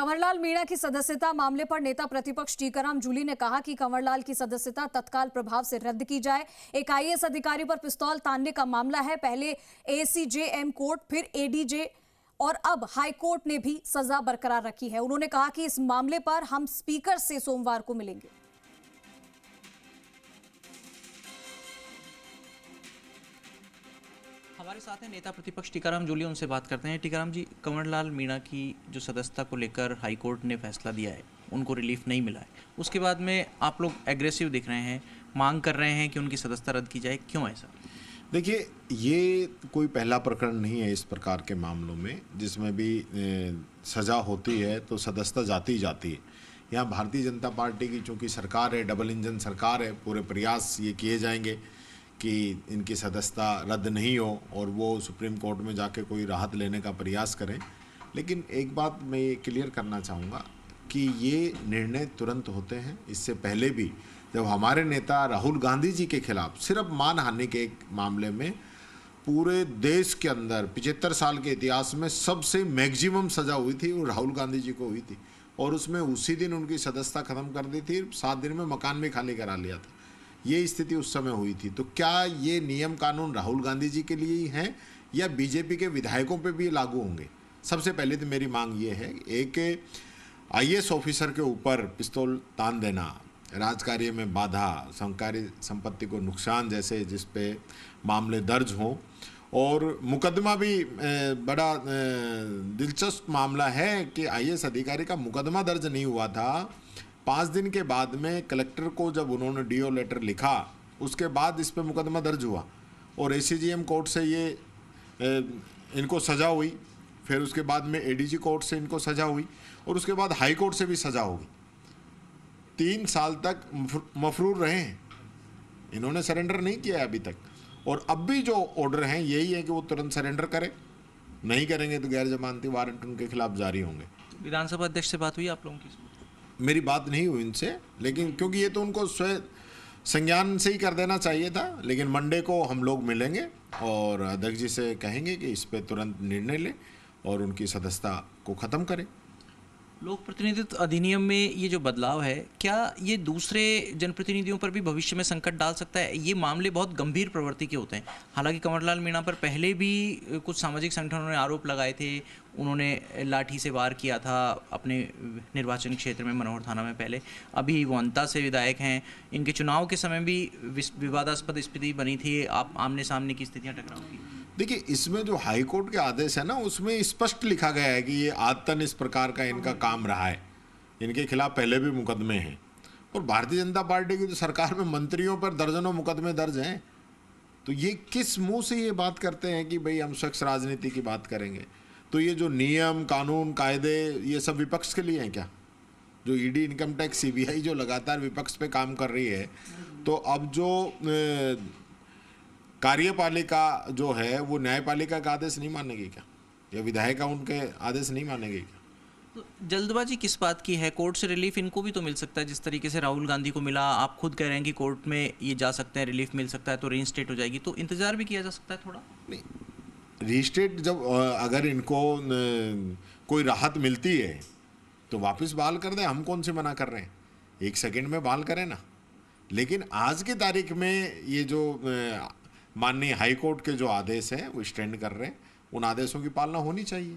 कंवरलाल मीणा की सदस्यता मामले पर नेता प्रतिपक्ष टीकाराम जूली ने कहा कि कंवरलाल की सदस्यता तत्काल प्रभाव से रद्द की जाए। एक आईएएस अधिकारी पर पिस्तौल तानने का मामला है। पहले एसीजेएम कोर्ट, फिर एडीजे और अब हाई कोर्ट ने भी सजा बरकरार रखी है। उन्होंने कहा कि इस मामले पर हम स्पीकर से सोमवार को मिलेंगे। हमारे साथ हैं नेता प्रतिपक्ष टीकाराम जूली, उनसे बात करते हैं। टीकाराम जी, कंवरलाल मीणा की जो सदस्यता को लेकर हाई कोर्ट ने फैसला दिया है, उनको रिलीफ नहीं मिला है, उसके बाद में आप लोग एग्रेसिव दिख रहे हैं, मांग कर रहे हैं कि उनकी सदस्यता रद्द की जाए, क्यों ऐसा? देखिए, ये कोई पहला प्रकरण नहीं है इस प्रकार के मामलों में जिसमें भी सज़ा होती है तो सदस्यता जाती ही जाती है। यहाँ भारतीय जनता पार्टी की चूँकि सरकार है, डबल इंजन सरकार है, पूरे प्रयास ये किए जाएंगे कि इनकी सदस्यता रद्द नहीं हो और वो सुप्रीम कोर्ट में जाके कोई राहत लेने का प्रयास करें। लेकिन एक बात मैं ये क्लियर करना चाहूँगा कि ये निर्णय तुरंत होते हैं। इससे पहले भी जब हमारे नेता राहुल गांधी जी के खिलाफ सिर्फ मानहानि के एक मामले में पूरे देश के अंदर 75 साल के इतिहास में सबसे मैक्सिमम सज़ा हुई थी, वो राहुल गांधी जी को हुई थी और उसमें उसी दिन उनकी सदस्यता ख़त्म कर दी थी, 7 दिन में मकान भी खाली करा लिया था। ये स्थिति उस समय हुई थी। तो क्या ये नियम कानून राहुल गांधी जी के लिए ही हैं या बीजेपी के विधायकों पे भी लागू होंगे? सबसे पहले तो मेरी मांग ये है, एक आईएएस ऑफिसर के ऊपर पिस्तौल तान देना, राजकार्य में बाधा, सरकारी संपत्ति को नुकसान जैसे जिस पे मामले दर्ज हों, और मुकदमा भी बड़ा दिलचस्प मामला है कि आईएएस अधिकारी का मुकदमा दर्ज नहीं हुआ था। 5 दिन के बाद में कलेक्टर को जब उन्होंने डीओ लेटर लिखा, उसके बाद इस पे मुकदमा दर्ज हुआ और एसीजेएम कोर्ट से ये इनको सज़ा हुई, फिर उसके बाद में एडीजी कोर्ट से इनको सज़ा हुई और उसके बाद हाई कोर्ट से भी सज़ा होगी। 3 साल तक मफरूर रहे हैं, इन्होंने सरेंडर नहीं किया अभी तक और अब भी जो ऑर्डर हैं यही है कि वो तुरंत सरेंडर करें, नहीं करेंगे तो गैर जमानती वारंट उनके खिलाफ जारी होंगे। विधानसभा अध्यक्ष से बात हुई आप लोगों की? मेरी बात नहीं हुई इनसे, लेकिन क्योंकि ये तो उनको स्वयं संज्ञान से ही कर देना चाहिए था। लेकिन मंडे को हम लोग मिलेंगे और अध्यक्ष जी से कहेंगे कि इस पे तुरंत निर्णय लें और उनकी सदस्यता को ख़त्म करें। लोक प्रतिनिधित्व अधिनियम में ये जो बदलाव है, क्या ये दूसरे जनप्रतिनिधियों पर भी भविष्य में संकट डाल सकता है? ये मामले बहुत गंभीर प्रवृत्ति के होते हैं। हालांकि कंवरलाल मीणा पर पहले भी कुछ सामाजिक संगठनों ने आरोप लगाए थे, उन्होंने लाठी से वार किया था अपने निर्वाचन क्षेत्र में, मनोहर थाना में पहले। अभी वो अंता से विधायक हैं, इनके चुनाव के समय भी विवादास्पद स्थिति बनी थी, आप आमने सामने की स्थितियाँ टकराव की। देखिए, इसमें जो हाई कोर्ट के आदेश है ना, उसमें स्पष्ट लिखा गया है कि ये आदतन इस प्रकार का इनका काम रहा है, इनके खिलाफ पहले भी मुकदमे हैं और भारतीय जनता पार्टी की तो सरकार में मंत्रियों पर दर्जनों मुकदमे दर्ज हैं। तो ये किस मुंह से ये बात करते हैं कि भाई हम स्वच्छ राजनीति की बात करेंगे? तो ये जो नियम कानून कायदे ये सब विपक्ष के लिए हैं क्या? जो ईडी, इनकम टैक्स, सीबीआई जो लगातार विपक्ष पे काम कर रही है, तो अब जो कार्यपालिका जो है वो न्यायपालिका का आदेश नहीं मानेगी क्या, या विधायिका उनके आदेश नहीं मानेगी क्या? तो जल्दबाजी किस बात की है? कोर्ट से रिलीफ इनको भी तो मिल सकता है, जिस तरीके से राहुल गांधी को मिला। आप खुद कह रहे हैं कि कोर्ट में ये जा सकते हैं, रिलीफ मिल सकता है तो रीइंस्टेट हो जाएगी, तो इंतजार भी किया जा सकता है थोड़ा? नहीं, रीस्टेट जब अगर इनको कोई राहत मिलती है तो वापस बहाल कर दें, हम कौन से मना कर रहे हैं? 1 सेकंड में बहाल करें ना। लेकिन आज की तारीख में ये जो माननीय हाई कोर्ट के जो आदेश हैं वो स्टैंड कर रहे हैं, उन आदेशों की पालना होनी चाहिए।